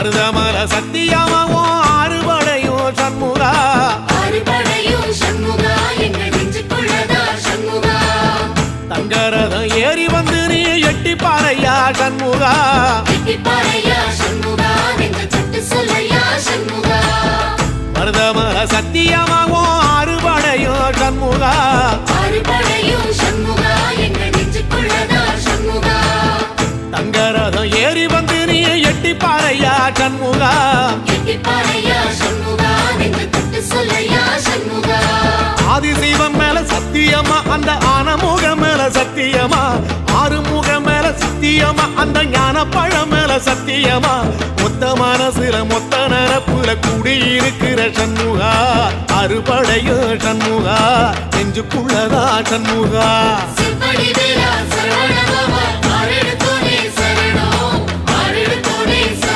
மருதமல சத்தியமாவும் ஆறுபடையும் சண்முகா தங்கரதம் ஏறி வந்து நீ எட்டிப்பாறையா சண்முகா மருதமல சத்தியமாவும் ஆறுபடையும் சண்முகா தங்கரதம் ஏறி வந்து நீ எட்டிப்பாறையா சண்முகா ஆதிசைவம் மேல சத்தியமா அந்த ஆனமுகம் மேல சத்தியமா ஆறுமுகம் மேல சத்தியமா அந்த ஞான பழம் மேல சத்தியமா மொத்த மனசுல மொத்த நரப்புல கூடியிருக்கிற சண்முகா அறுபடையும் சண்முகா நெஞ்சுக்குள்ளதா சண்முகா